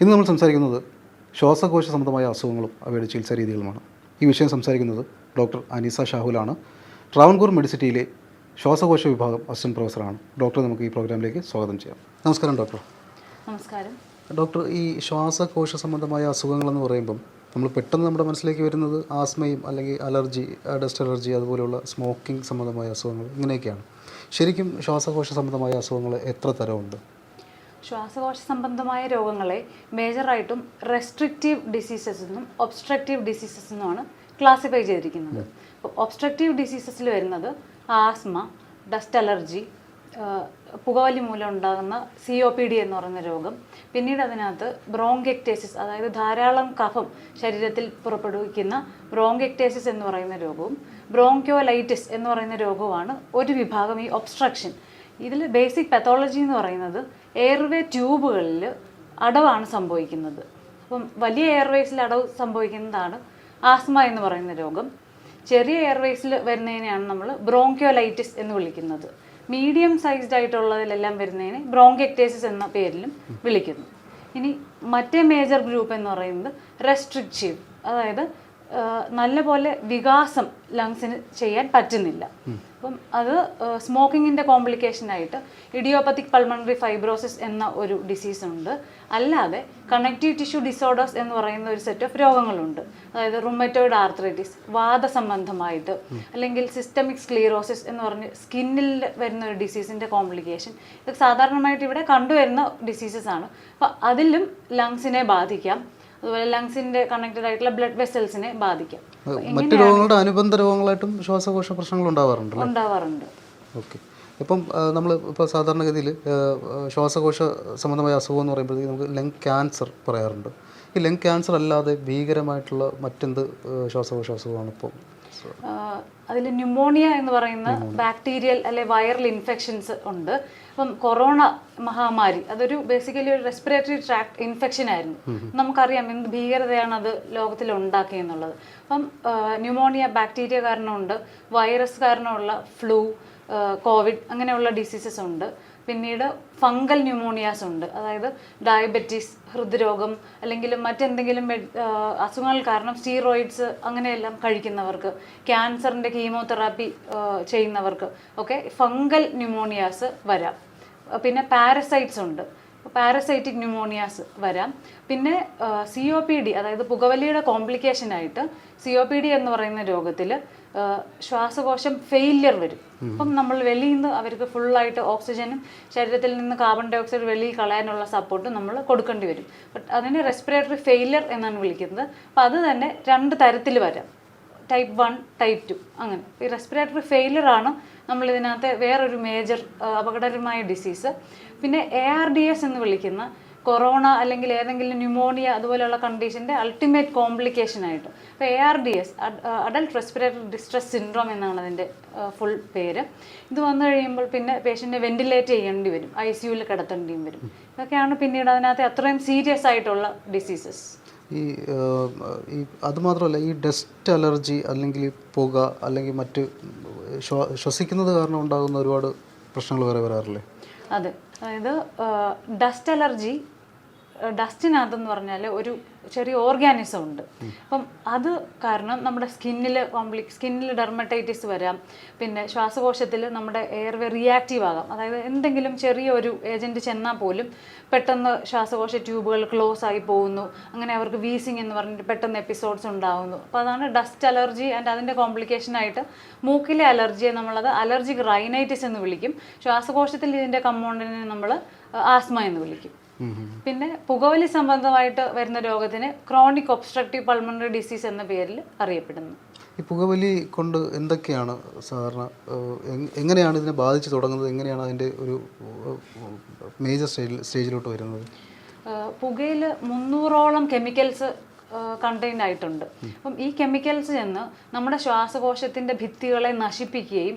ഇന്ന് നമ്മൾ സംസാരിക്കുന്നത് ശ്വാസകോശ സംബന്ധമായ അസുഖങ്ങളും അവയുടെ ചികിത്സാ രീതികളുമാണ്. ഈ വിഷയം സംസാരിക്കുന്നത് ഡോക്ടർ അനീസ ഷാഹുലാണ്. ട്രാവൻകൂർ മെഡിസിറ്റിയിലെ ശ്വാസകോശ വിഭാഗം അസിസ്റ്റന്റ് പ്രൊഫസറാണ്. ഡോക്ടറെ നമുക്ക് ഈ പ്രോഗ്രാമിലേക്ക് സ്വാഗതം ചെയ്യാം. നമസ്കാരം ഡോക്ടർ. നമസ്കാരം ഡോക്ടർ, ഈ ശ്വാസകോശ സംബന്ധമായ അസുഖങ്ങളെന്ന് പറയുമ്പം നമ്മൾ പെട്ടെന്ന് നമ്മുടെ മനസ്സിലേക്ക് വരുന്നത് ആസ്മയും അല്ലെങ്കിൽ അലർജി, ഡസ്റ്റ് അലർജി, അതുപോലെയുള്ള സ്മോക്കിംഗ് സംബന്ധമായ അസുഖങ്ങൾ ഇങ്ങനെയൊക്കെയാണ്. ശരിക്കും ശ്വാസകോശ സംബന്ധമായ അസുഖങ്ങൾ എത്ര തരമുണ്ട്? ശ്വാസകോശ സംബന്ധമായ രോഗങ്ങളെ മേജറായിട്ടും റെസ്ട്രിക്റ്റീവ് ഡിസീസസ് എന്നും ഒബ്സ്ട്രക്റ്റീവ് ഡിസീസസ് എന്നുമാണ് ക്ലാസിഫൈ ചെയ്തിരിക്കുന്നത്. അപ്പോൾ ഒബ്സ്ട്രക്റ്റീവ് ഡിസീസസിൽ വരുന്നത് ആസ്മ, ഡസ്റ്റ് അലർജി, പുകവലി മൂലം ഉണ്ടാകുന്ന COPD എന്ന് പറയുന്ന രോഗം, പിന്നീട് അതിനകത്ത് ബ്രോങ്കെക്ടേസിസ്, അതായത് ധാരാളം കഫം ശരീരത്തിൽ പുറപ്പെടുവിക്കുന്ന ബ്രോങ്കെക്ടേസിസ് എന്ന് പറയുന്ന രോഗവും ബ്രോങ്കിയോലൈറ്റിസ് എന്ന് പറയുന്ന രോഗവുമാണ് ഒരു വിഭാഗം ഈ ഒബ്സ്ട്രക്ഷൻ. ഇതിൽ ബേസിക് പത്തോളജി എന്ന് പറയുന്നത് എയർവേ ട്യൂബുകളിൽ അടവാണ് സംഭവിക്കുന്നത്. അപ്പം വലിയ എയർവേസിൽ അടവ് സംഭവിക്കുന്നതാണ് ആസ്മ എന്ന് പറയുന്ന രോഗം. ചെറിയ എയർവേസിൽ വരുന്നതിനെയാണ് നമ്മൾ ബ്രോങ്കിയോലൈറ്റിസ് എന്ന് വിളിക്കുന്നത്. മീഡിയം സൈസ്ഡ് ആയിട്ടുള്ളതിലെല്ലാം വരുന്നതിനെ ബ്രോങ്കെക്ടേസിസ് എന്ന പേരിലും വിളിക്കുന്നു. ഇനി മറ്റേ മേജർ ഗ്രൂപ്പ് എന്ന് പറയുന്നത് റെസ്ട്രിക്റ്റീവ്, അതായത് നല്ലപോലെ വികാസം ലങ്സിന് ചെയ്യാൻ പറ്റുന്നില്ല. അപ്പം അത് സ്മോക്കിങ്ങിൻ്റെ കോംപ്ലിക്കേഷനായിട്ട് ഇഡിയോപ്പത്തിക് പൾമണറി ഫൈബ്രോസിസ് എന്ന ഒരു ഡിസീസ് ഉണ്ട്. അല്ലാതെ കണക്റ്റീവ് ടിഷ്യൂ ഡിസോർഡേഴ്സ് എന്ന് പറയുന്ന ഒരു സെറ്റ് ഓഫ് രോഗങ്ങളുണ്ട്. അതായത് റുമറ്റോയിഡ് ആർത്രൈറ്റിസ്, വാതസംബന്ധമായിട്ട്, അല്ലെങ്കിൽ സിസ്റ്റമിക് സ്ക്ലീറോസിസ് എന്ന് പറഞ്ഞ് സ്കിന്നിൽ വരുന്ന ഒരു ഡിസീസിൻ്റെ കോംപ്ലിക്കേഷൻ. ഇത് സാധാരണമായിട്ട് ഇവിടെ കണ്ടുവരുന്ന ഡിസീസസ് ആണ്. അപ്പം അതിലും ലങ്സിനെ ബാധിക്കാം. അതുപോലെ ലങ്സിന്റെ കണക്റ്റഡ് ആയിട്ടുള്ള ബ്ലഡ് വെസൽസിനെ ബാധിക്കാം. മറ്റു രോഗങ്ങളുടെ അനുബന്ധ രോഗങ്ങളായിട്ടും ശ്വാസകോശ പ്രശ്നങ്ങൾ ഉണ്ടാവാറുണ്ട്. ഓക്കെ. ഇപ്പം നമ്മൾ ഇപ്പോൾ സാധാരണഗതിയിൽ ശ്വാസകോശ സംബന്ധമായ അസുഖം എന്ന് പറയുമ്പോഴത്തേക്ക് നമുക്ക് ലങ് ക്യാൻസർ പറയാറുണ്ട്. ഈ ലങ് ക്യാൻസർ അല്ലാതെ ഭീകരമായിട്ടുള്ള മറ്റെന്ത് ശ്വാസകോശ അസുഖമാണ് ഇപ്പോൾ? അതിൽ ന്യൂമോണിയ എന്ന് പറയുന്ന ബാക്ടീരിയൽ അല്ലെ വൈറൽ ഇൻഫെക്ഷൻസ് ഉണ്ട്. അപ്പം കൊറോണ മഹാമാരി അതൊരു ബേസിക്കലി ഒരു റെസ്പിറേറ്ററി ട്രാക്ട് ഇൻഫെക്ഷൻ ആയിരുന്നു. നമുക്കറിയാം എന്ത് ഭീകരതയാണ് അത് ലോകത്തിൽ ഉണ്ടാക്കിയെന്നുള്ളത്. അപ്പം ന്യൂമോണിയ ബാക്ടീരിയ കാരണമുണ്ട്, വൈറസ് കാരണമുള്ള ഫ്ലൂ, കോവിഡ് അങ്ങനെയുള്ള ഡിസീസസ് ഉണ്ട്. പിന്നീട് ഫംഗൽ ന്യൂമോണിയാസ് ഉണ്ട്, അതായത് ഡയബറ്റീസ്, ഹൃദ്രോഗം, അല്ലെങ്കിൽ മറ്റെന്തെങ്കിലും അസുഖങ്ങൾ കാരണം സ്റ്റീറോയിഡ്സ് അങ്ങനെയെല്ലാം കഴിക്കുന്നവർക്ക്, ക്യാൻസറിൻ്റെ കീമോതെറാപ്പി ചെയ്യുന്നവർക്ക് ഒക്കെ ഫംഗൽ ന്യൂമോണിയാസ് വരാം. പിന്നെ പാരസൈറ്റ്സ് ഉണ്ട്, പാരസൈറ്റിക് ന്യൂമോണിയാസ് വരാം. പിന്നെ COPD, അതായത് പുകവലിയുടെ കോംപ്ലിക്കേഷനായിട്ട് COPD എന്ന് പറയുന്ന രോഗത്തിൽ ശ്വാസകോശം ഫെയിലിയർ വരും. അപ്പം നമ്മൾ വെളിയിൽ നിന്ന് അവർക്ക് ഫുള്ളായിട്ട് ഓക്സിജനും ശരീരത്തിൽ നിന്ന് കാർബൺ ഡൈ ഓക്സൈഡ് വെളിയിൽ കളയാനുള്ള സപ്പോർട്ട് നമ്മൾ കൊടുക്കേണ്ടി വരും. ബട്ട് അതിനെ റെസ്പിറേറ്ററി ഫെയിലിയർ എന്നാണ് വിളിക്കുന്നത്. അപ്പോൾ അത് തന്നെ 2 തരത്തിൽ വരാം, ടൈപ്പ് 1, ടൈപ്പ് 2 അങ്ങനെ. ഈ റെസ്പിറേറ്ററി ഫെയിലിയർ ആണ് നമ്മളിതിനകത്തെ വേറൊരു മേജർ അപകടകരമായ ഡിസീസ്. പിന്നെ ARDS എന്ന് വിളിക്കുന്ന കൊറോണ അല്ലെങ്കിൽ ഏതെങ്കിലും ന്യൂമോണിയ അതുപോലെയുള്ള കണ്ടീഷൻ്റെ അൾട്ടിമേറ്റ് കോംപ്ലിക്കേഷനായിട്ട്. അപ്പോൾ ARDS, adult respiratory distress syndrome എന്നാണ് അതിൻ്റെ ഫുൾ പേര്. ഇത് വന്നു കഴിയുമ്പോൾ പിന്നെ പേഷ്യൻറ്റിനെ വെന്റിലേറ്റ് ചെയ്യേണ്ടി വരും, ICUവിൽ കിടത്തേണ്ടിയും വരും. ഇതൊക്കെയാണ് പിന്നീട് അതിനകത്ത് അത്രയും സീരിയസ് ആയിട്ടുള്ള ഡിസീസസ്. ഈ അതുമാത്രമല്ല, ഈ ഡസ്റ്റ് അലർജി അല്ലെങ്കിൽ പുക അല്ലെങ്കിൽ മറ്റ് ശ്വസിക്കുന്നത് കാരണം ഉണ്ടാകുന്ന ഒരുപാട് പ്രശ്നങ്ങൾ വേറെ വരാറില്ലേ? അതെ, അതായത് ഡസ്റ്റ് അലർജി, ഡസ്റ്റിനകത്തെന്ന് പറഞ്ഞാൽ ഒരു ചെറിയ ഓർഗാനിസം ഉണ്ട്. അപ്പം അത് കാരണം നമ്മുടെ സ്കിന്നിൽ ഡെർമറ്റൈറ്റിസ് വരാം. പിന്നെ ശ്വാസകോശത്തിൽ നമ്മുടെ എയർവേ റിയാക്റ്റീവ് ആകാം. അതായത് എന്തെങ്കിലും ചെറിയൊരു ഏജൻറ്റ് ചെന്നാൽ പോലും പെട്ടെന്ന് ശ്വാസകോശ ട്യൂബുകൾ ക്ലോസ് ആയി പോകുന്നു. അങ്ങനെ അവർക്ക് വീസിങ് എന്ന് പറഞ്ഞിട്ട് പെട്ടെന്ന് എപ്പിസോഡ്സ് ഉണ്ടാകുന്നു. അപ്പോൾ അതാണ് ഡസ്റ്റ് അലർജി. ആൻഡ് അതിൻ്റെ കോംപ്ലിക്കേഷനായിട്ട് മൂക്കിലെ അലർജിയെ നമ്മളത് അലർജിക് റൈനൈറ്റിസ് എന്ന് വിളിക്കും. ശ്വാസകോശത്തിൽ ഇതിൻ്റെ കമ്പൗണ്ടിനെ നമ്മൾ ആസ്മ എന്ന് വിളിക്കും. പിന്നെ പുകവലി സംബന്ധമായിട്ട് വരുന്ന രോഗത്തിന് ക്രോണിക് ഒബ്സ്ട്രക്റ്റീവ് പൾമണറി ഡിസീസ് എന്ന പേരിൽ അറിയപ്പെടുന്നു. ഈ പുകവലി കൊണ്ട് എന്തൊക്കെയാണ് സാധാരണ, എങ്ങനെയാണ് ഇതിനെ ബാധിച്ചു തുടങ്ങുന്നത്, എങ്ങനെയാണ് അതിൻ്റെ ഒരു മേജർ സ്റ്റേജിലോട്ട് വരുന്നത്? പുകയിൽ 300ഓളം കെമിക്കൽസ് കണ്ടെയ്ൻ ആയിട്ടുണ്ട്. അപ്പം ഈ കെമിക്കൽസ് ചെന്ന് നമ്മുടെ ശ്വാസകോശത്തിൻ്റെ ഭിത്തികളെ നശിപ്പിക്കുകയും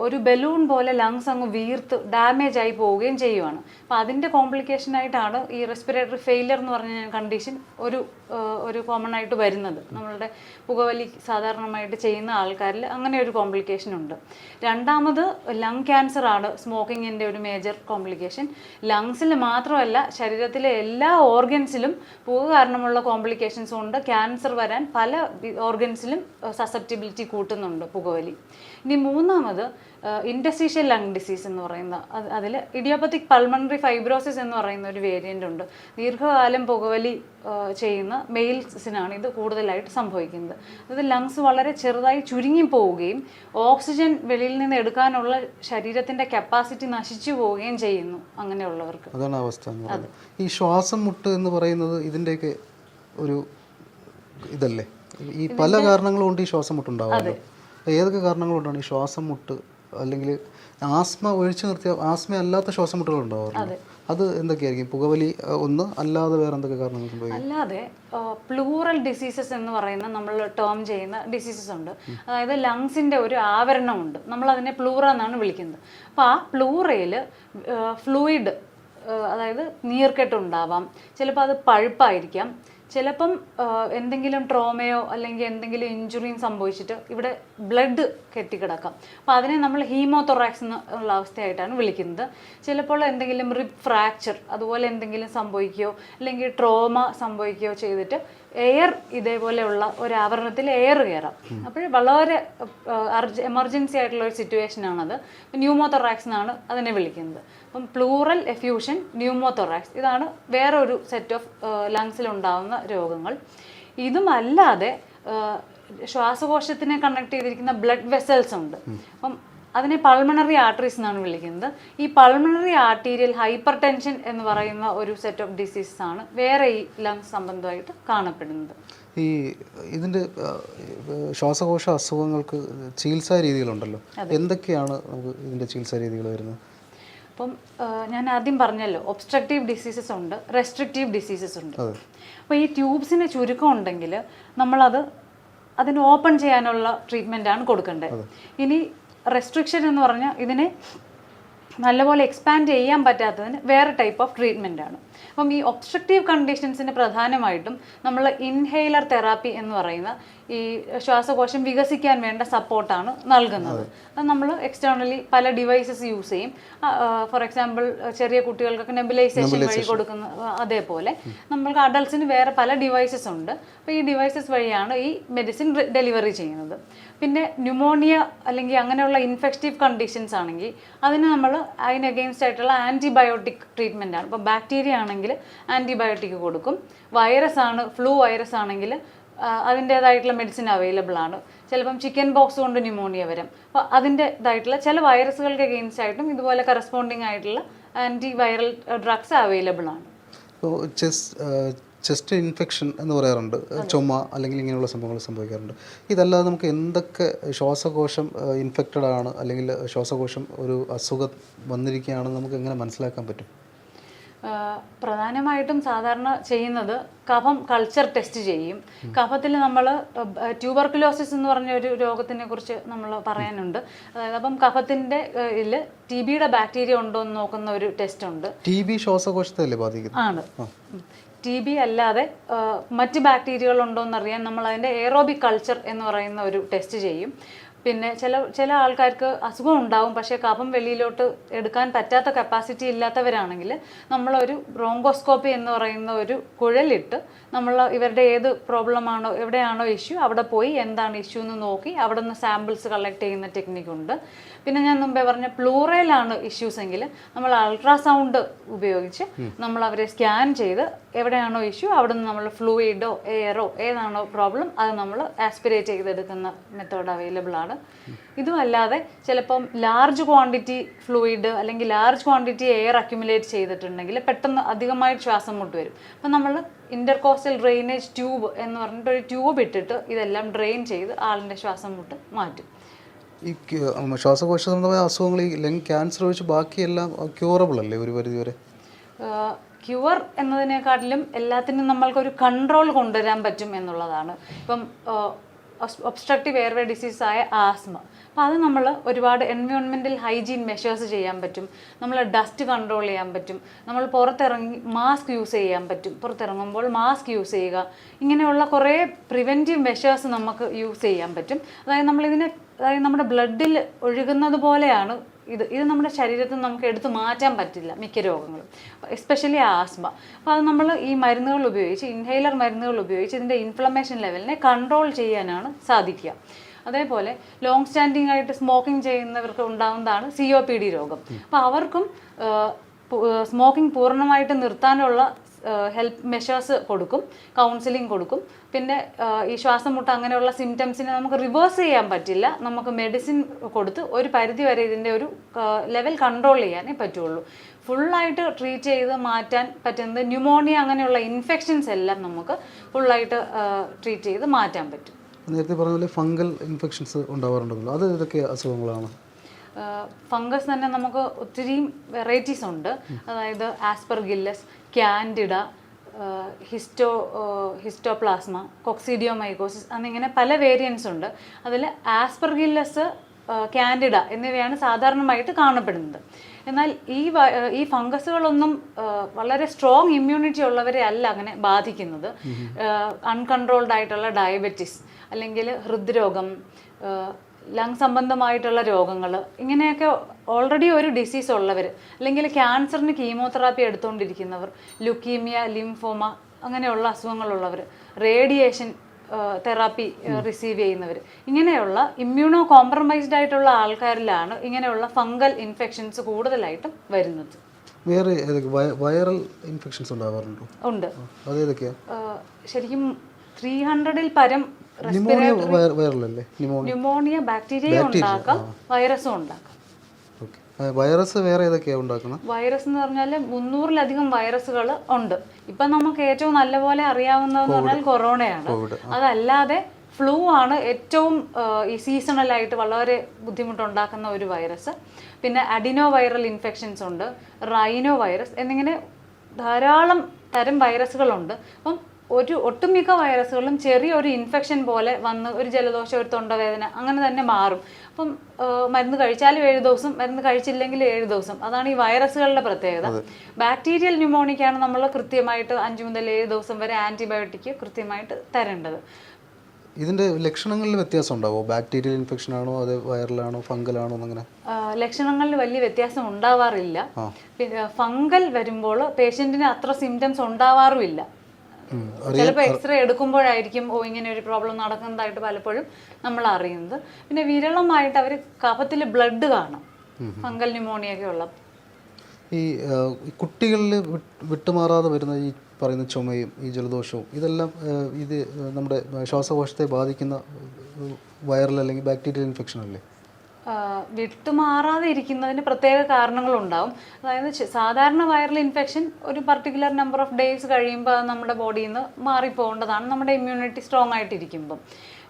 ഒരു ബലൂൺ പോലെ ലങ്സ് അങ്ങ് വീർത്ത് ഡാമേജ് ആയി പോവുകയും ചെയ്യുവാണ്. അപ്പോൾ അതിൻ്റെ കോംപ്ലിക്കേഷനായിട്ടാണ് ഈ റെസ്പിറേറ്ററി ഫെയിലിയർ എന്ന് പറഞ്ഞ കണ്ടീഷൻ ഒരു കോമൺ ആയിട്ട് വരുന്നത്. നമ്മളുടെ പുകവലി സാധാരണമായിട്ട് ചെയ്യുന്ന ആൾക്കാരിൽ അങ്ങനെ ഒരു കോംപ്ലിക്കേഷൻ ഉണ്ട്. രണ്ടാമത് ലങ് ക്യാൻസർ ആണ് സ്മോക്കിങ്ങിൻ്റെ ഒരു മേജർ കോംപ്ലിക്കേഷൻ. ലങ്സിൽ മാത്രമല്ല ശരീരത്തിലെ എല്ലാ ഓർഗൻസിലും പുക കാരണമുള്ള കോംപ്ലിക്കേഷൻസ് കൊണ്ട് ക്യാൻസർ വരാൻ പല ഓർഗൻസിലും സസെപ്റ്റിബിലിറ്റി കൂട്ടുന്നുണ്ട് പുകവലി. ഇനി മൂന്നാമത് ഇൻറ്റർസ്റ്റീഷ്യൽ ലങ് ഡിസീസ് എന്ന് പറയുന്ന അതിൽ ഇഡിയോപ്പത്തിക് പൾമണറി ഫൈബ്രോസിസ് എന്ന് പറയുന്ന ഒരു വേരിയൻ്റ് ഉണ്ട്. ദീർഘകാലം പുകവലി ചെയ്യുന്ന മെയിൽസിനാണ് ഇത് കൂടുതലായിട്ട് സംഭവിക്കുന്നത്. അതായത് ലങ്സ് വളരെ ചെറുതായി ചുരുങ്ങി പോവുകയും ഓക്സിജൻ വെളിയിൽ നിന്ന് എടുക്കാനുള്ള ശരീരത്തിൻ്റെ കപ്പാസിറ്റി നശിച്ചു പോവുകയും ചെയ്യുന്നു അങ്ങനെയുള്ളവർക്ക്. അതാണ് അവസ്ഥ. ഈ ശ്വാസം മുട്ട് എന്ന് പറയുന്നത് ഇതിൻ്റെയൊക്കെ ഒരു ഇതല്ലേ? ഈ പല കാരണങ്ങൾ കൊണ്ട് ഈ ശ്വാസം മുട്ടുണ്ടാവാറ്. ഏതൊക്കെ കാരണങ്ങൾ കൊണ്ടാണ് ഈ ശ്വാസം മുട്ട്, അല്ലെങ്കിൽ ആസ്മ ഒഴിച്ചു നിർത്തിയ ആസ്മ അല്ലാത്ത ശ്വാസം മുട്ടുകൾ ഉണ്ടാവാറുണ്ട്? അത് എന്തൊക്കെയായിരിക്കും? പുകവലി ഒന്ന് അല്ലാതെ വേറെ എന്തൊക്കെ കാരണങ്ങൾ സംഭവിക്കും? അല്ലാതെ പ്ലൂറൽ ഡിസീസസ് എന്ന് പറയുന്ന നമ്മൾ ടേം ചെയ്യുന്ന ഡിസീസസ് ഉണ്ട്. അതായത് ലങ്സിൻ്റെ ഒരു ആവരണമുണ്ട്, നമ്മളതിനെ പ്ലൂറ എന്നാണ് വിളിക്കുന്നത്. അപ്പോൾ ആ പ്ലൂറയിൽ ഫ്ലൂയിഡ്, അതായത് നീർക്കെട്ടുണ്ടാവാം, ചിലപ്പോൾ അത് പഴുപ്പായിരിക്കാം, ചിലപ്പം എന്തെങ്കിലും ട്രോമയോ അല്ലെങ്കിൽ എന്തെങ്കിലും ഇഞ്ചുറിയും സംഭവിച്ചിട്ട് ഇവിടെ ബ്ലഡ് കെട്ടിക്കിടക്കാം. അപ്പോൾ അതിനെ നമ്മൾ ഹീമോതൊറാക്സ് എന്നുള്ള അവസ്ഥയായിട്ടാണ് വിളിക്കുന്നത്. ചിലപ്പോൾ എന്തെങ്കിലും റിബ് ഫ്രാക്ചർ അതുപോലെ എന്തെങ്കിലും സംഭവിക്കുകയോ അല്ലെങ്കിൽ ട്രോമ സംഭവിക്കുകയോ ചെയ്തിട്ട് എയർ ഇതേപോലെയുള്ള ഒരു ആവരണത്തിൽ എയർ കയറാം. അപ്പോൾ വളരെ എമർജൻസി ആയിട്ടുള്ള ഒരു സിറ്റുവേഷനാണത്. ന്യൂമോതൊറാക്സ് എന്നാണ് അതിനെ വിളിക്കുന്നത്. അപ്പം പ്ലൂറൽ എഫ്യൂഷൻ, ന്യൂമോതൊറാക്സ്, ഇതാണ് വേറൊരു സെറ്റ് ഓഫ് ലങ്സിലുണ്ടാകുന്ന രോഗങ്ങൾ. ഇതുമല്ലാതെ ശ്വാസകോശത്തിനെ കണക്ട് ചെയ്തിരിക്കുന്ന ബ്ലഡ് വെസൽസ് ഉണ്ട്. അപ്പം അതിനെ പൾമണറി ആർട്ടറീസ് എന്നാണ് വിളിക്കുന്നത്. ഈ പൾമണറി ആർട്ടീരിയൽ ഹൈപ്പർ ടെൻഷൻ എന്ന് പറയുന്ന ഒരു സെറ്റ് ഓഫ് ഡിസീസസ് ആണ് വേറെ ഈ ലങ്സ് സംബന്ധമായിട്ട് കാണപ്പെടുന്നത്. ഈ ഇതിൻ്റെ ശ്വാസകോശ അസുഖങ്ങൾക്ക് ചികിത്സാ രീതികളുണ്ടല്ലോ, എന്തൊക്കെയാണ് നമുക്ക് ഇതിൻ്റെ ചികിത്സാ രീതികൾ വരുന്നത്? അപ്പം ഞാൻ ആദ്യം പറഞ്ഞല്ലോ, ഒബ്സ്ട്രക്റ്റീവ് ഡിസീസസ് ഉണ്ട്, റെസ്ട്രിക്റ്റീവ് ഡിസീസസ് ഉണ്ട്. അപ്പോൾ ഈ ട്യൂബ്സിന് ചുരുക്കം ഉണ്ടെങ്കിൽ അതിന് ഓപ്പൺ ചെയ്യാനുള്ള ട്രീറ്റ്മെൻറ്റാണ് കൊടുക്കേണ്ടത്. ഇനി റെസ്ട്രിക്ഷൻ എന്ന് പറഞ്ഞാൽ ഇതിനെ നല്ലപോലെ എക്സ്പാൻഡ് ചെയ്യാൻ പറ്റാത്തതിന് വേറെ ടൈപ്പ് ഓഫ് ട്രീറ്റ്മെൻറ്റാണ്. അപ്പം ഈ ഒബ്സ്ട്രക്റ്റീവ് കണ്ടീഷൻസിന് പ്രധാനമായിട്ടും നമ്മൾ ഇൻഹെയിലർ തെറാപ്പി എന്ന് പറയുന്ന ഈ ശ്വാസകോശം വികസിക്കാൻ വേണ്ട സപ്പോർട്ടാണ് നൽകുന്നത്. അത് നമ്മൾ എക്സ്റ്റേണലി പല ഡിവൈസസ് യൂസ് ചെയ്യും. ഫോർ എക്സാമ്പിൾ ചെറിയ കുട്ടികൾക്കൊക്കെ നെബുലൈസേഷൻ വഴി കൊടുക്കുന്ന അതേപോലെ നമ്മൾക്ക് അഡൾട്ട്സിന് വേറെ പല ഡിവൈസസ് ഉണ്ട്. അപ്പോൾ ഈ ഡിവൈസസ് വഴിയാണ് ഈ മെഡിസിൻ ഡെലിവറി ചെയ്യുന്നത്. പിന്നെ ന്യൂമോണിയ അല്ലെങ്കിൽ അങ്ങനെയുള്ള ഇൻഫെക്റ്റീവ് കണ്ടീഷൻസ് ആണെങ്കിൽ അതിന് നമ്മൾ അതിന് അഗെയിൻസ്റ്റ് ആയിട്ടുള്ള ആൻറ്റിബയോട്ടിക് ട്രീറ്റ്മെൻ്റ് ആണ്. ഇപ്പോൾ ബാക്ടീരിയ ആണെങ്കിൽ ആൻറ്റിബയോട്ടിക് കൊടുക്കും. വൈറസ് ആണ്, ഫ്ലൂ വൈറസ് ആണെങ്കിൽ അതിൻ്റേതായിട്ടുള്ള മെഡിസിൻ അവൈലബിൾ ആണ്. ചിലപ്പം ചിക്കൻ ബോക്സ് കൊണ്ട് ന്യൂമോണിയ വരും. അപ്പോൾ അതിൻ്റേതായിട്ടുള്ള ചില വൈറസുകൾക്ക് അഗെയിൻസ്റ്റ് ആയിട്ടും ഇതുപോലെ കറസ്പോണ്ടിങ് ആയിട്ടുള്ള ആൻറ്റി വൈറൽ ഡ്രഗ്സ് അവൈലബിൾ ആണ്. ഇപ്പോൾ ചെസ്റ്റ് ഇൻഫെക്ഷൻ എന്ന് പറയാറുണ്ട്, ചുമ അല്ലെങ്കിൽ ഇങ്ങനെയുള്ള സംഭവങ്ങൾ സംഭവിക്കാറുണ്ട്. ഇതല്ലാതെ നമുക്ക് എന്തൊക്കെ ശ്വാസകോശം ഇൻഫെക്റ്റഡ് ആണ് അല്ലെങ്കിൽ ശ്വാസകോശം ഒരു അസുഖം വന്നിരിക്കുകയാണെന്ന് നമുക്ക് എങ്ങനെ മനസ്സിലാക്കാൻ പറ്റും? പ്രധാനമായിട്ടും സാധാരണ ചെയ്യുന്നത് കഫം കൾച്ചർ ടെസ്റ്റ് ചെയ്യും. കഫത്തിൽ നമ്മൾ ട്യൂബർക്കുലോസിസ് എന്ന് പറഞ്ഞ ഒരു രോഗത്തിനെ കുറിച്ച് നമ്മൾ പറയാനുണ്ട്. അതായത് അപ്പം കഫത്തിൻ്റെ ഇതിൽ TBയുടെ ബാക്ടീരിയ ഉണ്ടോ എന്ന് നോക്കുന്ന ഒരു ടെസ്റ്റ് ഉണ്ട്. TB ശ്വാസകോശത്തെ ബാധിക്കുന്നത് ആണ്. TB അല്ലാതെ മറ്റ് ബാക്ടീരിയകൾ ഉണ്ടോ എന്നറിയാൻ നമ്മൾ അതിൻ്റെ എയറോബിക് കൾച്ചർ എന്ന് പറയുന്ന ഒരു ടെസ്റ്റ് ചെയ്യും. പിന്നെ ചില ആൾക്കാർക്ക് അസുഖം ഉണ്ടാവും, പക്ഷേ കഫം വെളിയിലോട്ട് എടുക്കാൻ പറ്റാത്ത കപ്പാസിറ്റി ഇല്ലാത്തവരാണെങ്കിൽ നമ്മളൊരു ബ്രോങ്കോസ്കോപ്പി എന്ന് പറയുന്ന ഒരു കുഴലിട്ട് നമ്മൾ ഇവരുടെ ഏത് പ്രോബ്ലമാണോ എവിടെയാണോ ഇഷ്യൂ അവിടെ പോയി എന്താണ് ഇഷ്യൂ എന്ന് നോക്കി അവിടെ നിന്ന് സാമ്പിൾസ് കളക്ട് ചെയ്യുന്ന ടെക്നിക്കുണ്ട്. പിന്നെ ഞാൻ മുമ്പേ പറഞ്ഞ പ്ലൂറയിലാണ് ഇഷ്യൂസ് എങ്കിൽ നമ്മൾ അൾട്രാസൗണ്ട് ഉപയോഗിച്ച് നമ്മൾ അവരെ സ്കാൻ ചെയ്ത് എവിടെയാണോ ഇഷ്യൂ അവിടെ നിന്ന് നമ്മൾ ഫ്ലൂയിഡോ എയറോ ഏതാണോ പ്രോബ്ലം അത് നമ്മൾ ആസ്പിറേറ്റ് ചെയ്തെടുക്കുന്ന മെത്തേഡ് അവൈലബിൾ ആണ്. ഇതുമല്ലാതെ ചിലപ്പം ലാർജ് ക്വാണ്ടിറ്റി ഫ്ലൂയിഡ് അല്ലെങ്കിൽ ലാർജ് ക്വാണ്ടിറ്റി എയർ അക്യുമുലേറ്റ് ചെയ്തിട്ടുണ്ടെങ്കിൽ പെട്ടെന്ന് അധികമായിട്ട് ശ്വാസം മുട്ട് വരും. അപ്പം നമ്മൾ ഇൻ്റർകോസ്റ്റൽ ഡ്രെയിനേജ് ട്യൂബ് എന്ന് പറഞ്ഞിട്ട് ഒരു ട്യൂബ് ഇട്ടിട്ട് ഇതെല്ലാം ഡ്രെയിൻ ചെയ്ത് ആളിൻ്റെ ശ്വാസം മുട്ട് മാറ്റും. ഈ ശ്വാസകോശ സംബന്ധമായ അസുഖങ്ങൾ ഈ ലങ് ക്യാൻസർ ഒഴിച്ച് ബാക്കിയെല്ലാം ക്യൂറബിൾ അല്ലേ ഒരു പരിധി വരെ? ക്യൂർ എന്നതിനെക്കാട്ടിലും എല്ലാത്തിനും നമ്മൾക്കൊരു കൺട്രോൾ കൊണ്ടുവരാൻ പറ്റും എന്നുള്ളതാണ്. ഇപ്പം ഒബ്സ്ട്രക്റ്റീവ് എയർവേ ഡിസീസായ ആസ്മ. അപ്പോൾ അത് നമ്മൾ ഒരുപാട് എൻവയോൺമെൻറ്റൽ ഹൈജീൻ മെഷേഴ്സ് ചെയ്യാൻ പറ്റും. നമ്മൾ ഡസ്റ്റ് കൺട്രോൾ ചെയ്യാൻ പറ്റും. നമ്മൾ പുറത്തിറങ്ങി മാസ്ക് യൂസ് ചെയ്യാൻ പറ്റും. പുറത്തിറങ്ങുമ്പോൾ മാസ്ക് യൂസ് ചെയ്യുക. ഇങ്ങനെയുള്ള കുറേ പ്രിവെൻറ്റീവ് മെഷേഴ്സ് നമുക്ക് യൂസ് ചെയ്യാൻ പറ്റും. അതായത് നമ്മുടെ ബ്ലഡിൽ ഒഴുകുന്നത് പോലെയാണ് ഇത് നമ്മുടെ ശരീരത്തിൽ നമുക്ക് എടുത്തു മാറ്റാൻ പറ്റില്ല മിക്ക രോഗങ്ങളും, എസ്പെഷ്യലി ആസ്മ. അപ്പോൾ അത് നമ്മൾ ഈ മരുന്നുകൾ ഉപയോഗിച്ച്, ഇൻഹേലർ മരുന്നുകൾ ഉപയോഗിച്ച് ഇതിൻ്റെ ഇൻഫ്ലമേഷൻ ലെവലിനെ കൺട്രോൾ ചെയ്യാനാണ് സാധിക്കുക. അതേപോലെ ലോങ് സ്റ്റാൻഡിങ് ആയിട്ട് സ്മോക്കിംഗ് ചെയ്യുന്നവർക്ക് ഉണ്ടാകുന്നതാണ് COPD രോഗം. അപ്പോൾ അവർക്കും സ്മോക്കിംഗ് പൂർണ്ണമായിട്ട് നിർത്താനുള്ള ഹെൽപ്പ് മെഷേഴ്സ് കൊടുക്കും, കൗൺസിലിംഗ് കൊടുക്കും. പിന്നെ ഈ ശ്വാസം മുട്ട അങ്ങനെയുള്ള സിംറ്റംസിനെ നമുക്ക് റിവേഴ്സ് ചെയ്യാൻ പറ്റില്ല. നമുക്ക് മെഡിസിൻ കൊടുത്ത് ഒരു പരിധി വരെ ഇതിൻ്റെ ഒരു ലെവൽ കൺട്രോൾ ചെയ്യാനേ പറ്റുള്ളൂ. ഫുള്ളായിട്ട് ട്രീറ്റ് ചെയ്ത് മാറ്റാൻ പറ്റുന്നത് ന്യൂമോണിയ അങ്ങനെയുള്ള ഇൻഫെക്ഷൻസ് എല്ലാം നമുക്ക് ഫുള്ളായിട്ട് ട്രീറ്റ് ചെയ്ത് മാറ്റാൻ പറ്റും. നേരത്തെ പറഞ്ഞ പോലെ ഫംഗൽ ഇൻഫെക്ഷൻസ് ഉണ്ടാവാറുണ്ടല്ലോ, അത് ഏതൊക്കെ അസുഖങ്ങളാണ്? ഫംഗസ് തന്നെ നമുക്ക് ഒത്തിരി വെറൈറ്റീസ് ഉണ്ട്. അതായത് ആസ്പെർഗില്ലസ്, ക്യാൻഡിഡ, ഹിസ്റ്റോപ്ലാസ്മ, കോക്സിഡിയോമൈക്കോസിസ് എന്നിങ്ങനെ പല വേരിയൻസ് ഉണ്ട്. അതിൽ ആസ്പെർഗില്ലസ്, ക്യാൻഡിഡ എന്നിവയാണ് സാധാരണമായിട്ട് കാണപ്പെടുന്നത്. എന്നാൽ ഈ ഫംഗസുകളൊന്നും വളരെ സ്ട്രോങ് ഇമ്മ്യൂണിറ്റി ഉള്ളവരെ അല്ല അങ്ങനെ ബാധിക്കുന്നത്. അൺകൺട്രോൾഡ് ആയിട്ടുള്ള ഡയബറ്റിസ്, അല്ലെങ്കിൽ ഹൃദ്രോഗം, ലങ് സംബന്ധമായിട്ടുള്ള രോഗങ്ങൾ, ഇങ്ങനെയൊക്കെ ഓൾറെഡി ഒരു ഡിസീസ് ഉള്ളവർ, അല്ലെങ്കിൽ ക്യാൻസറിന് കീമോതെറാപ്പി എടുത്തുകൊണ്ടിരിക്കുന്നവർ, ലുക്കീമിയ, ലിംഫോമ അങ്ങനെയുള്ള അസുഖങ്ങളുള്ളവർ, റേഡിയേഷൻ തെറാപ്പി റിസീവ് ചെയ്യുന്നവർ, ഇങ്ങനെയുള്ള ഇമ്മ്യൂണോ കോംപ്രമൈസ്ഡ് ആയിട്ടുള്ള ആൾക്കാരിലാണ് ഇങ്ങനെയുള്ള ഫംഗൽ ഇൻഫെക്ഷൻസ് കൂടുതലായിട്ടും വരുന്നത്. വേറെ വൈറൽ ഇൻഫെക്ഷൻസ് ഉണ്ടാവാറുണ്ടോ? ഉണ്ട്. അതേതൊക്കെയാ? ശരിക്കും 300-ൽ പരം ന്യൂമോണിയ ബാക്ടീരിയ ഉണ്ടാക്കാം, വൈറസും ഉണ്ടാക്കാം. വൈറസ് വേറെ ഏതൊക്കെയാണ് ഉണ്ടാക്കുന്നത്? വൈറസ് എന്ന് പറഞ്ഞാൽ 300-ലധികം വൈറസുകൾ ഉണ്ട്. ഇപ്പം നമുക്ക് ഏറ്റവും നല്ലപോലെ അറിയാവുന്നതെന്ന് പറഞ്ഞാൽ കൊറോണയാണ്. അതല്ലാതെ ഫ്ലൂ ആണ് ഏറ്റവും ഈ സീസണലായിട്ട് വളരെ ബുദ്ധിമുട്ടുണ്ടാക്കുന്ന ഒരു വൈറസ്. പിന്നെ അഡിനോ വൈറൽ ഇൻഫെക്ഷൻസ് ഉണ്ട്, റൈനോ വൈറസ് എന്നിങ്ങനെ ധാരാളം തരം വൈറസുകളുണ്ട്. അപ്പം ഒട്ടുമിക്ക വൈറസുകളും ചെറിയൊരു ഇൻഫെക്ഷൻ പോലെ വന്ന് ഒരു ജലദോഷം, ഒരു തൊണ്ടവേദന അങ്ങനെ തന്നെ മാറും. അപ്പം മരുന്ന് കഴിച്ചാലും 7 ദിവസം, മരുന്ന് കഴിച്ചില്ലെങ്കിൽ 7 ദിവസം. അതാണ് ഈ വൈറസുകളുടെ പ്രത്യേകത. ബാക്ടീരിയൽ ന്യൂമോണിക്കാണ് നമ്മൾ കൃത്യമായിട്ട് 5 മുതൽ 7 ദിവസം വരെ ആൻറ്റിബയോട്ടിക് കൃത്യമായിട്ട് തരേണ്ടത്. ഇതിന്റെ ലക്ഷണങ്ങളിൽ വ്യത്യാസം ഉണ്ടാവോ? ബാക്ടീരിയൽ ഇൻഫെക്ഷൻ ആണോ, അത് വൈറലാണോ, ഫംഗലാണോ അങ്ങനെ? ലക്ഷണങ്ങളിൽ വലിയ വ്യത്യാസം ഉണ്ടാവാറില്ല. പിന്നെ ഫംഗൽ വരുമ്പോൾ പേഷ്യന്റിന് അത്ര സിംറ്റംസ് ഉണ്ടാവാറുമില്ല. ചിലപ്പോൾ എക്സ്റേ എടുക്കുമ്പോഴായിരിക്കും ഇങ്ങനെ ഒരു പ്രോബ്ലം നടക്കുന്നതായിട്ട് പലപ്പോഴും നമ്മൾ അറിയുന്നത്. പിന്നെ വിരളമായിട്ട് അവർ കഫത്തിൽ ബ്ലഡ് കാണാം ഫംഗൽ ന്യൂമോണിയൊക്കെ ഉള്ള. ഈ കുട്ടികളിൽ വിട്ടുമാറാതെ വരുന്ന ഈ പറയുന്ന ചുമയും ഈ ജലദോഷവും ഇതെല്ലാം ഇത് നമ്മുടെ ശ്വാസകോശത്തെ ബാധിക്കുന്ന വൈറൽ അല്ലെങ്കിൽ ബാക്ടീരിയൽ ഇൻഫെക്ഷൻ അല്ലേ? വിട്ടുമാറാതെ ഇരിക്കുന്നതിന് പ്രത്യേക കാരണങ്ങളുണ്ടാവും. അതായത് സാധാരണ വൈറൽ ഇൻഫെക്ഷൻ ഒരു പർട്ടിക്കുലർ നമ്പർ ഓഫ് ഡേയ്സ് കഴിയുമ്പോൾ നമ്മുടെ ബോഡിയിൽ നിന്ന് മാറിപ്പോകേണ്ടതാണ് നമ്മുടെ ഇമ്മ്യൂണിറ്റി സ്ട്രോങ് ആയിട്ടിരിക്കുമ്പം.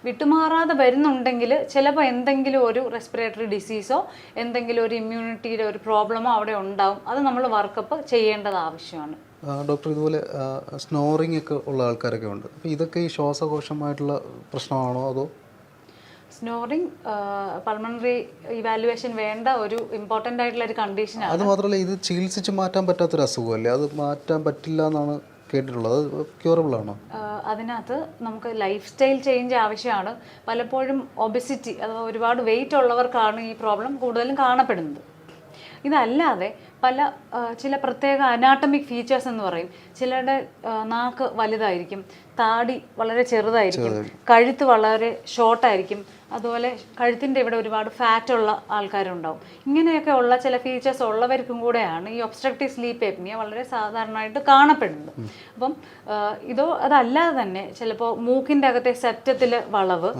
വിട്ടുമാറാതെ വരുന്നുണ്ടെങ്കിൽ ചിലപ്പോൾ എന്തെങ്കിലും ഒരു റെസ്പിറേറ്ററി ഡിസീസോ എന്തെങ്കിലും ഒരു ഇമ്മ്യൂണിറ്റിയുടെ ഒരു പ്രോബ്ലമോ അവിടെ ഉണ്ടാവും. അത് നമ്മൾ വർക്കപ്പ് ചെയ്യേണ്ടത് ആവശ്യമാണ്. ഡോക്ടർ, ഇതുപോലെ സ്നോറിങ് ഒക്കെ ഉള്ള ആൾക്കാരൊക്കെ ഉണ്ട്. അപ്പോൾ ഇതൊക്കെ ഈ ശ്വാസകോശമായിട്ടുള്ള പ്രശ്നമാണോ അതോ? സ്നോറിങ് പൾമണറി ഇവാലുവേഷൻ വേണ്ട ഒരു ഇമ്പോർട്ടൻ്റ് ആയിട്ടുള്ള ഒരു കണ്ടീഷനാണ്. അത് മാത്രമല്ല, ഇത് ചികിത്സിച്ച് മാറ്റാൻ പറ്റാത്തൊരു അസുഖമല്ലേ? അത് മാറ്റാൻ പറ്റില്ല എന്നാണ് കേട്ടിട്ടുള്ളത്. അത് ക്യൂറബിൾ ആണോ? അതിനകത്ത് നമുക്ക് ലൈഫ് സ്റ്റൈൽ ചേഞ്ച് ആവശ്യമാണ്. പലപ്പോഴും ഒബിസിറ്റി അഥവാ ഒരുപാട് വെയിറ്റ് ഉള്ളവർക്കാണ് ഈ പ്രോബ്ലം കൂടുതലും കാണപ്പെടുന്നത്. ഇതല്ലാതെ ചില പ്രത്യേക അനാട്ടമിക് ഫീച്ചേഴ്സ് എന്ന് പറയും. ചിലരുടെ നാക്ക് വലുതായിരിക്കും, താടി വളരെ ചെറുതായിരിക്കും, കഴുത്ത് വളരെ ഷോർട്ടായിരിക്കും, അതുപോലെ കഴുത്തിൻ്റെ ഇവിടെ ഒരുപാട് ഫാറ്റുള്ള ആൾക്കാരുണ്ടാവും. ഇങ്ങനെയൊക്കെ ഉള്ള ചില ഫീച്ചേഴ്സ് ഉള്ളവർക്കും കൂടെയാണ് ഈ ഒബ്സ്ട്രക്റ്റീവ് സ്ലീപ്പ് എപ്നിയ വളരെ സാധാരണമായിട്ട് കാണപ്പെടുന്നത്. അപ്പം അതല്ലാതെ തന്നെ ചിലപ്പോൾ മൂക്കിൻ്റെ അകത്തെ സെപ്റ്റത്തിൽ വളവ്,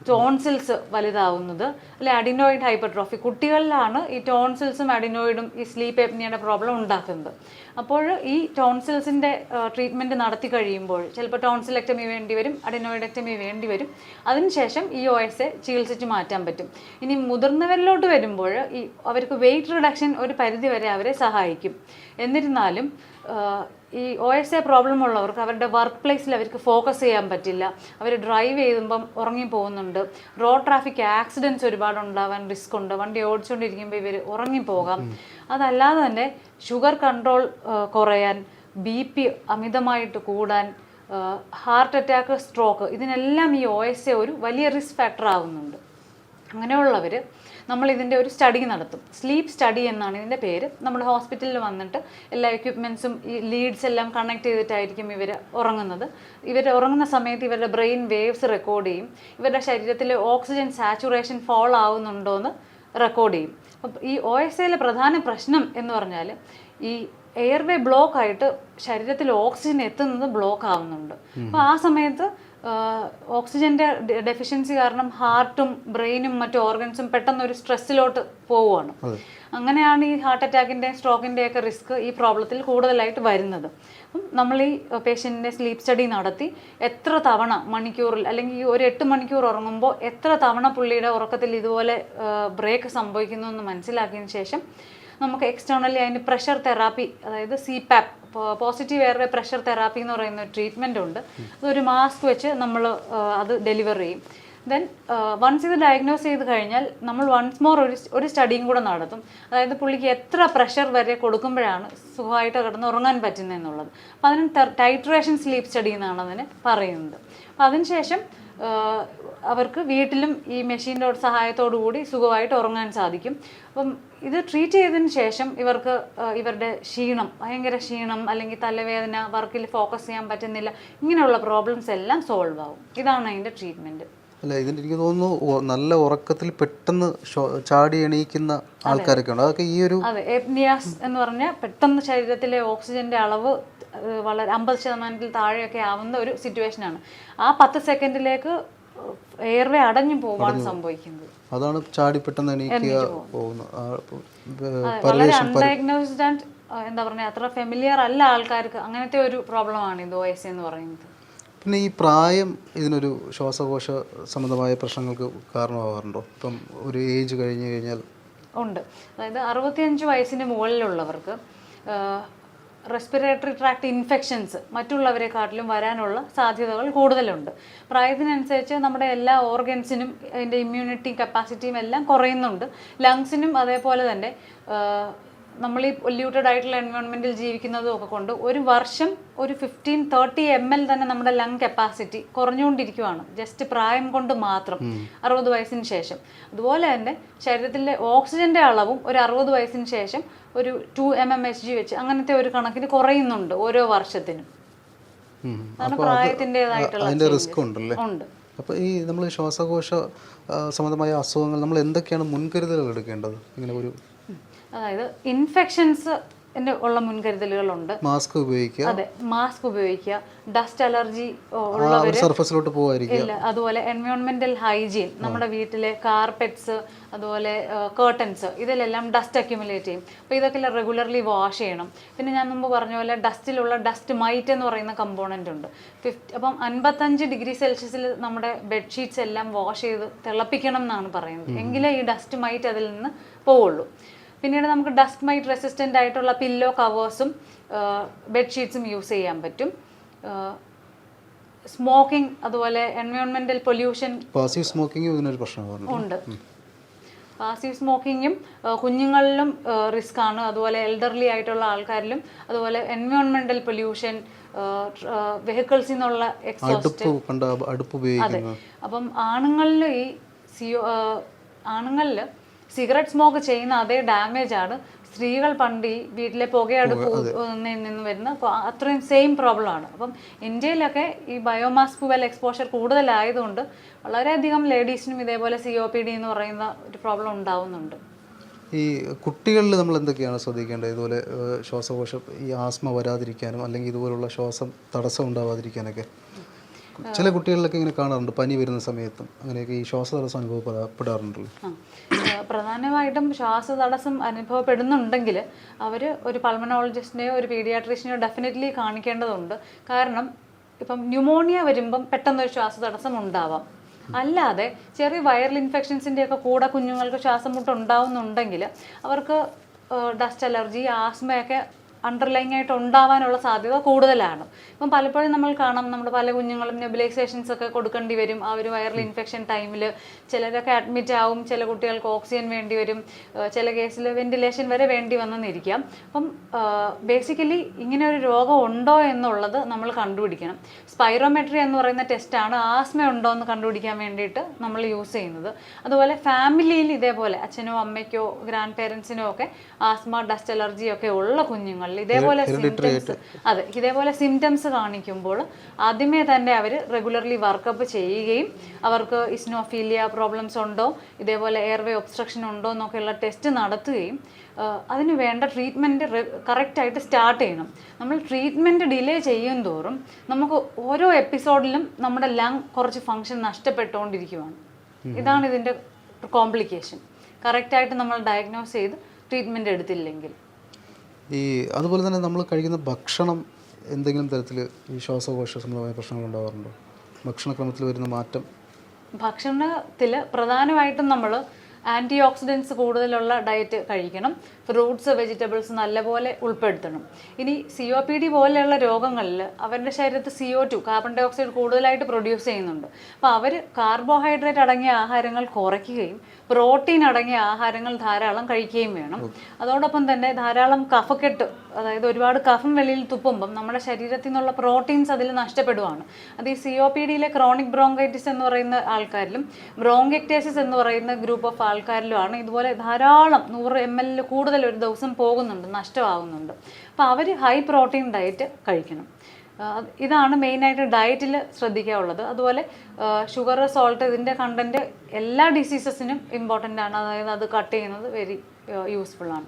ടോൺസിൽസ് വലുതാവുന്നത്, അല്ലെ അഡിനോയിഡ് ഹൈപ്പർട്രോഫി. കുട്ടികളിലാണ് ഈ ടോൺസിൽസും അഡിനോയിഡും ഈ സ്ലീപ്പ് എപ്നിയയുടെ പ്രോബ്ലം ഉണ്ടാക്കുന്നത്. അപ്പോൾ ഈ ടോൺസിൽസിൻ്റെ ട്രീറ്റ്മെൻറ്റ് നടത്തി കഴിയുമ്പോൾ ചിലപ്പോൾ ടോൺസിലെക്ടമി വേണ്ടി വരും, അഡിനോയിഡക്ടമി വേണ്ടി വരും. അതിനുശേഷം ഈ OSA ചികിത്സിച്ച് മാറ്റാൻ പറ്റും. ഇനി മുതിർന്നവരിലോട്ട് വരുമ്പോൾ അവർക്ക് വെയിറ്റ് റിഡക്ഷൻ ഒരു പരിധി വരെ അവരെ സഹായിക്കും. എന്നിരുന്നാലും ഈ OSA പ്രോബ്ലം ഉള്ളവർക്ക് അവരുടെ വർക്ക് പ്ലേസിൽ അവർക്ക് ഫോക്കസ് ചെയ്യാൻ പറ്റില്ല, അവർ ഡ്രൈവ് ചെയ്യുമ്പം ഉറങ്ങി പോകുന്നുണ്ട്, റോഡ് ട്രാഫിക് ആക്സിഡൻറ്റ്സ് ഒരുപാട് ഉണ്ടാവാൻ റിസ്ക് ഉണ്ട്, വണ്ടി ഓടിച്ചുകൊണ്ടിരിക്കുമ്പോൾ ഇവർ ഉറങ്ങിപ്പോകാം. അതല്ലാതെ തന്നെ ഷുഗർ കൺട്രോൾ കുറയാൻ, BP അമിതമായിട്ട് കൂടാൻ, ഹാർട്ട് അറ്റാക്ക്, സ്ട്രോക്ക്, ഇതിനെല്ലാം ഈ OSA ഒരു വലിയ റിസ്ക് ഫാക്ടർ ആവുന്നുണ്ട്. അങ്ങനെയുള്ളവർ നമ്മൾ ഇതിൻ്റെ ഒരു സ്റ്റഡി നടത്തും. സ്ലീപ്പ് സ്റ്റഡി എന്നാണ് ഇതിൻ്റെ പേര്. നമ്മൾ ഹോസ്പിറ്റലിൽ വന്നിട്ട് എല്ലാ എക്യുപ്മെൻറ്റ്സും ഈ ലീഡ്സ് എല്ലാം കണക്ട് ചെയ്തിട്ടായിരിക്കും ഇവർ ഉറങ്ങുന്നത്. ഇവർ ഉറങ്ങുന്ന സമയത്ത് ഇവരുടെ ബ്രെയിൻ വേവ്സ് റെക്കോർഡ് ചെയ്യും. ഇവരുടെ ശരീരത്തിൽ ഓക്സിജൻ സാച്ചുറേഷൻ ഫോൾ ആവുന്നുണ്ടോ എന്ന് റെക്കോർഡ് ചെയ്യും. അപ്പം ഈ OSAയിലെ പ്രധാന പ്രശ്നം എന്ന് പറഞ്ഞാൽ ഈ എയർവേ ബ്ലോക്ക് ആയിട്ട് ശരീരത്തിൽ ഓക്സിജൻ എത്തുന്നത് ബ്ലോക്ക് ആവുന്നുണ്ട്. അപ്പോൾ ആ സമയത്ത് ഓക്സിജൻ്റെ ഡെഫിഷ്യൻസി കാരണം ഹാർട്ടും ബ്രെയിനും മറ്റു ഓർഗൻസും പെട്ടെന്ന് ഒരു സ്ട്രെസ്സിലോട്ട് പോവുകയാണ്. അങ്ങനെയാണ് ഈ ഹാർട്ട് അറ്റാക്കിൻ്റെയും സ്ട്രോക്കിൻ്റെയൊക്കെ റിസ്ക് ഈ പ്രോബ്ലത്തിൽ കൂടുതലായിട്ട് വരുന്നത്. അപ്പം നമ്മൾ ഈ പേഷ്യൻറ്റിൻ്റെ സ്ലീപ്പ് സ്റ്റഡി നടത്തി എത്ര തവണ മണിക്കൂറിൽ അല്ലെങ്കിൽ ഈ ഒരു 8 മണിക്കൂർ ഉറങ്ങുമ്പോൾ എത്ര തവണ പുള്ളിയുടെ ഉറക്കത്തിൽ ഇതുപോലെ ബ്രേക്ക് സംഭവിക്കുന്നു എന്ന് മനസ്സിലാക്കിയതിന് ശേഷം നമുക്ക് എക്സ്റ്റേണലി അതിന് പ്രഷർ തെറാപ്പി, അതായത് CPAP, positive airway pressure therapy എന്ന് പറയുന്ന ഒരു ട്രീറ്റ്മെൻ്റ് ഉണ്ട്. അതൊരു മാസ്ക് വെച്ച് നമ്മൾ അത് ഡെലിവർ ചെയ്യും. ദെൻ വൺസ് ഇത് ഡയഗ്നോസ് ചെയ്ത് കഴിഞ്ഞാൽ നമ്മൾ വൺസ് മോർ ഒരു സ്റ്റഡിയും കൂടെ നടത്തും. അതായത് പുള്ളിക്ക് എത്ര പ്രഷർ വരെ കൊടുക്കുമ്പോഴാണ് സുഖമായിട്ട് കിടന്ന് ഉറങ്ങാൻ പറ്റുന്നതെന്നുള്ളത്. അപ്പോൾ അതിന് ടൈട്രേഷൻ സ്ലീപ്പ് സ്റ്റഡി എന്നാണ് അതിന് പറയുന്നത്. അപ്പോൾ അതിനുശേഷം അവർക്ക് വീട്ടിലും ഈ മെഷീൻ്റെ സഹായത്തോടു കൂടി സുഖമായിട്ട് ഉറങ്ങാൻ സാധിക്കും. അപ്പം ഇത് ട്രീറ്റ് ചെയ്തതിന് ശേഷം ഇവർക്ക് ഇവരുടെ ക്ഷീണം, ഭയങ്കര ക്ഷീണം അല്ലെങ്കിൽ തലവേദന, വർക്കിൽ ഫോക്കസ് ചെയ്യാൻ പറ്റുന്നില്ല, ഇങ്ങനെയുള്ള പ്രോബ്ലംസ് എല്ലാം സോൾവ് ആവും. ഇതാണ് അതിൻ്റെ ട്രീറ്റ്മെൻറ്റ്. അല്ല, ഇതിന് എനിക്ക് തോന്നുന്നു നല്ല ഉറക്കത്തിൽ പെട്ടെന്ന് ചാടി എണീക്കുന്ന ആൾക്കാരൊക്കെ ഉണ്ട്. അതൊക്കെ ഈ ഒരു എപ്നിയാസ് എന്ന് പറഞ്ഞാൽ പെട്ടെന്ന് ശരീരത്തിലെ ഓക്സിജന്റെ അളവ് വളരെ 50% താഴെയൊക്കെ ആവുന്ന ഒരു സിറ്റുവേഷനാണ്. ആ 10 സെക്കൻഡിലേക്ക് എയർവേ അടഞ്ഞു പോവാണ് സംഭവിക്കുന്നത്. അതാണ് ചാടി പെട്ടെന്ന് എണീക്കുക പോകുന്നത്. വളരെ അൺഡയഗ്നോസ്ഡ് ആൻഡ് എന്താ പറയുക, അത്ര ഫെമിലിയർ അല്ല ആൾക്കാർക്ക്. അങ്ങനത്തെ ഒരു പ്രോബ്ലമാണ് ഇത് OSA എന്ന് പറയുന്നത്. പിന്നെ ഈ പ്രായം ഇതിനൊരു ശ്വാസകോശ സംബന്ധമായ പ്രശ്നങ്ങൾക്ക് കാരണമാകാറുണ്ടോ? ഇപ്പം ഒരു ഏജ് കഴിഞ്ഞു കഴിഞ്ഞാൽ ഉണ്ട്. അതായത് 65 വയസ്സിന് മുകളിലുള്ളവർക്ക് റെസ്പിറേറ്ററി ട്രാക്ട് ഇൻഫെക്ഷൻസ് മറ്റുള്ളവരെക്കാട്ടിലും വരാനുള്ള സാധ്യതകൾ കൂടുതലുണ്ട്. പ്രായത്തിനനുസരിച്ച് നമ്മുടെ എല്ലാ ഓർഗൻസിനും അതിൻ്റെ ഇമ്മ്യൂണിറ്റി കപ്പാസിറ്റിയും എല്ലാം കുറയുന്നുണ്ട്. ലങ്സിനും അതേപോലെ തന്നെ നമ്മൾ ഈ പൊല്യൂട്ടഡ് ആയിട്ടുള്ള എൻവയോൺമെൻറ്റിൽ ജീവിക്കുന്നതും ഒക്കെ കൊണ്ട് ഒരു വർഷം ഒരു 15-30 ml തന്നെ നമ്മുടെ ലങ് കപ്പാസിറ്റി കുറഞ്ഞുകൊണ്ടിരിക്കുകയാണ്, ജസ്റ്റ് പ്രായം കൊണ്ട് മാത്രം, 60 വയസ്സിന് ശേഷം. അതുപോലെ തന്നെ ശരീരത്തിലെ ഓക്സിജന്റെ അളവും ഒരു 60 വയസ്സിന് ശേഷം ഒരു 2 mmHg വെച്ച് അങ്ങനത്തെ ഒരു കണക്കിന് കുറയുന്നുണ്ട് ഓരോ വർഷത്തിനും. അതാണ് പ്രായത്തിൻ്റെതായിട്ടുള്ള റിസ്ക് ഉണ്ടല്ലേ. ഉണ്ട്. അപ്പോൾ ഈ നമ്മൾ ശ്വാസകോശ സംബന്ധമായ അസുഖങ്ങൾ നമ്മൾ എന്തൊക്കെയാണ് മുൻകരുതലുകൾ എടുക്കേണ്ടത്? ഇങ്ങനെ ഒരു അതായത് ഇൻഫെക്ഷൻസ് ഉള്ള മുൻകരുതലുകളുണ്ട്. മാസ്ക് ഉപയോഗിക്കുക. അതെ, മാസ്ക് ഉപയോഗിക്കുക. ഡസ്റ്റ് അലർജി ഉള്ളവർ സർഫസിലോട്ട് പോകാതിരിക്കുക. അതുപോലെ എൻവയോൺമെന്റൽ ഹൈജീൻ, നമ്മുടെ വീട്ടിലെ കാർപ്പറ്റ്സ്, അതുപോലെ കേർട്ടൻസ്, ഇതിലെല്ലാം ഡസ്റ്റ് അക്യുമുലേറ്റ് ചെയ്യും. അപ്പോൾ ഇതൊക്കെ റെഗുലർലി വാഷ് ചെയ്യണം. പിന്നെ ഞാൻ മുമ്പ് പറഞ്ഞ പോലെ ഡസ്റ്റിലുള്ള ഡസ്റ്റ് മൈറ്റ് എന്ന് പറയുന്ന കമ്പോണൻ്റ് ഉണ്ട്. അപ്പം 55 ഡിഗ്രി സെൽഷ്യസിൽ നമ്മുടെ ബെഡ്ഷീറ്റ്സ് എല്ലാം വാഷ് ചെയ്ത് തിളപ്പിക്കണം എന്നാണ് പറയുന്നത്. എങ്കിലേ ഈ ഡസ്റ്റ് മൈറ്റ് അതിൽ നിന്ന് പോവുള്ളൂ. പിന്നീട് നമുക്ക് ഡസ്റ്റ് മൈറ്റ് റെസിസ്റ്റൻ്റ് ആയിട്ടുള്ള പില്ലോ കവേഴ്സും ബെഡ്ഷീറ്റ്സും യൂസ് ചെയ്യാൻ പറ്റും. സ്മോക്കിംഗ്, അതുപോലെ എൻവയോൺമെന്റൽ പൊല്യൂഷൻ, പാസീവ് സ്മോക്കിംഗ് ഇതിനൊരു പ്രശ്നമാണ്. ഉണ്ട്. പാസീവ് സ്മോക്കിങ്ങും കുഞ്ഞുങ്ങളിലും റിസ്ക് ആണ്, അതുപോലെ എൽഡർലി ആയിട്ടുള്ള ആൾക്കാരിലും. അതുപോലെ എൻവയോൺമെന്റൽ പൊല്യൂഷൻ, വെഹിക്കിൾസിൽ നിന്നുള്ള എക്സോസ്റ്റ്. അതെ. അപ്പം ആണുങ്ങളിൽ സിഗരറ്റ് സ്മോക്ക് ചെയ്യുന്ന അതേ ഡാമേജ് ആണ് സ്ത്രീകൾ പണ്ട് ഈ വീട്ടിലെ പുകയടുപ്പ് നിന്ന് വരുന്ന അത്രയും സെയിം പ്രോബ്ലം ആണ്. അപ്പം ഇന്ത്യയിലൊക്കെ ഈ ബയോമാസ് ഫ്യൂവൽ എക്സ്പോഷർ കൂടുതലായതുകൊണ്ട് വളരെയധികം ലേഡീസിനും ഇതേപോലെ COPD എന്ന് പറയുന്ന ഒരു പ്രോബ്ലം ഉണ്ടാവുന്നുണ്ട്. ഈ കുട്ടികളിൽ നമ്മൾ എന്തൊക്കെയാണ് ശ്രദ്ധിക്കേണ്ടത്? ഇതുപോലെ ശ്വാസകോശം ഈ ആസ്മ വരാതിരിക്കാനും അല്ലെങ്കിൽ ഇതുപോലുള്ള ശ്വാസം തടസ്സം ഉണ്ടാവാതിരിക്കാനൊക്കെ ചില കുട്ടികളിലൊക്കെ ഇങ്ങനെ കാണാറുണ്ട്, പനി വരുന്ന സമയത്തും അങ്ങനെയൊക്കെ ഈ ശ്വാസതടസ്സം അനുഭവപ്പെടാറുണ്ടല്ലോ. പ്രധാനമായിട്ടും ശ്വാസതടസ്സം അനുഭവപ്പെടുന്നുണ്ടെങ്കിൽ അവർ ഒരു പൾമനോളജിസ്റ്റിനെയോ ഒരു പീഡിയാട്രീഷ്യനെയോ ഡെഫിനറ്റ്ലി കാണിക്കേണ്ടതുണ്ട്. കാരണം ഇപ്പം ന്യൂമോണിയ വരുമ്പം പെട്ടെന്നൊരു ശ്വാസതടസ്സം ഉണ്ടാവാം. അല്ലാതെ ചെറിയ വൈറൽ ഇൻഫെക്ഷൻസിൻ്റെയൊക്കെ കൂടെ കുഞ്ഞുങ്ങൾക്ക് ശ്വാസം മുട്ട് ഉണ്ടാവുന്നുണ്ടെങ്കിൽ അവർക്ക് ഡസ്റ്റ് അലർജി, ആസ്മയൊക്കെ അണ്ടർലൈങ് ആയിട്ട് ഉണ്ടാവാനുള്ള സാധ്യത കൂടുതലാണ്. ഇപ്പം പലപ്പോഴും നമ്മൾ കാണാം, നമ്മുടെ പല കുഞ്ഞുങ്ങളും നെബുലൈസേഷൻസ് ഒക്കെ കൊടുക്കേണ്ടി വരും ആ ഒരു വൈറൽ ഇൻഫെക്ഷൻ ടൈമിൽ. ചിലരൊക്കെ അഡ്മിറ്റ് ആവും, ചില കുട്ടികൾക്ക് ഓക്സിജൻ വേണ്ടി വരും, ചില കേസിൽ വെന്റിലേഷൻ വരെ വേണ്ടി വന്നെന്നിരിക്കാം. അപ്പം ബേസിക്കലി ഇങ്ങനെ ഒരു രോഗം ഉണ്ടോ എന്നുള്ളത് നമ്മൾ കണ്ടുപിടിക്കണം. സ്പൈറോമെട്രി എന്ന് പറയുന്ന ടെസ്റ്റാണ് ആസ്മ ഉണ്ടോ എന്ന് കണ്ടുപിടിക്കാൻ വേണ്ടിയിട്ട് നമ്മൾ യൂസ് ചെയ്യുന്നത്. അതുപോലെ ഫാമിലിയിൽ ഇതേപോലെ അച്ഛനോ അമ്മയ്ക്കോ ഗ്രാൻഡ് പേരൻസിനോ ഒക്കെ ആസ്മ, ഡസ്റ്റ് അലർജി ഒക്കെ ഉള്ള കുഞ്ഞുങ്ങളിൽ ഇതേപോലെ സിംറ്റംസ് കാണിക്കുമ്പോൾ ആദ്യമേ തന്നെ അവർ റെഗുലർലി വർക്കപ്പ് ചെയ്യുകയും അവർക്ക് ഇസ്നോഫീലിയ പ്രോബ്ലംസ് ഉണ്ടോ, ഇതേപോലെ എയർവേ ഒബ്സ്ട്രക്ഷൻ ഉണ്ടോ എന്നൊക്കെയുള്ള ടെസ്റ്റ് നടത്തുകയും അതിന് വേണ്ട ട്രീറ്റ്മെൻറ്റ് കറക്റ്റായിട്ട് സ്റ്റാർട്ട് ചെയ്യണം. നമ്മൾ ട്രീറ്റ്മെൻറ്റ് ഡിലേ ചെയ്യും തോറും നമുക്ക് ഓരോ എപ്പിസോഡിലും നമ്മുടെ ലങ് കുറച്ച് ഫങ്ഷൻ നഷ്ടപ്പെട്ടുകൊണ്ടിരിക്കുകയാണ്. ഇതാണ് ഇതിൻ്റെ കോംപ്ലിക്കേഷൻ. കറക്റ്റായിട്ട് നമ്മൾ ഡയഗ്നോസ് ചെയ്ത് ട്രീറ്റ്മെൻറ്റ് എടുത്തില്ലെങ്കിൽ. അതുപോലെ തന്നെ നമ്മൾ കഴിക്കുന്ന ഭക്ഷണം എന്തെങ്കിലും തരത്തിൽ ഈ ശ്വാസകോശ സംബന്ധമായ പ്രശ്നങ്ങൾ ഉണ്ടാകാറുണ്ടോ? ഭക്ഷണക്രമത്തിൽ വരുന്ന മാറ്റം? ഭക്ഷണത്തിൽ പ്രധാനമായിട്ടും നമ്മൾ ആൻറ്റി ഓക്സിഡൻസ് കൂടുതലുള്ള ഡയറ്റ് കഴിക്കണം. ഫ്രൂട്ട്സ്, വെജിറ്റബിൾസ് നല്ലപോലെ ഉൾപ്പെടുത്തണം. ഇനി COPD പോലെയുള്ള രോഗങ്ങളിൽ അവരുടെ ശരീരത്തിൽ CO2 കാർബൺ ഡൈ ഓക്സൈഡ് കൂടുതലായിട്ട് പ്രൊഡ്യൂസ് ചെയ്യുന്നുണ്ട്. അപ്പോൾ അവർ കാർബോഹൈഡ്രേറ്റ് അടങ്ങിയ ആഹാരങ്ങൾ കുറയ്ക്കുകയും പ്രോട്ടീൻ അടങ്ങിയ ആഹാരങ്ങൾ ധാരാളം കഴിക്കുകയും വേണം. അതോടൊപ്പം തന്നെ ധാരാളം കഫക്കെട്ട്, അതായത് ഒരുപാട് കഫം വെളിയിൽ തുപ്പുമ്പം നമ്മുടെ ശരീരത്തിൽ നിന്നുള്ള പ്രോട്ടീൻസ് അതിൽ നഷ്ടപ്പെടുവാണ്. അത് ഈ COPDയിലെ ക്രോണിക് ബ്രോങ്കൈറ്റിസ് എന്ന് പറയുന്ന ആൾക്കാരിലും ബ്രോങ്കെക്ടേസിസ് എന്ന് പറയുന്ന ഗ്രൂപ്പ് ഓഫ് ആൾക്കാരിലുമാണ് ഇതുപോലെ ധാരാളം 100 ml കൂടുതൽ ഒരു ദിവസം പോകുന്നുണ്ട്, നഷ്ടമാകുന്നുണ്ട്. അപ്പോൾ അവർ ഹൈ പ്രോട്ടീൻ ഡയറ്റ് കഴിക്കണം. ഇതാണ് മെയിനായിട്ട് ഡയറ്റിൽ ശ്രദ്ധിക്കാനുള്ളത്. അതുപോലെ ഷുഗർ, സോൾട്ട്, ഇതിൻ്റെ കണ്ടൻറ്റ് എല്ലാ ഡിസീസസിനും ഇമ്പോർട്ടൻ്റ് ആണ്. അതായത് അത് കട്ട് ചെയ്യുന്നത് വെരി യൂസ്ഫുൾ ആണ്.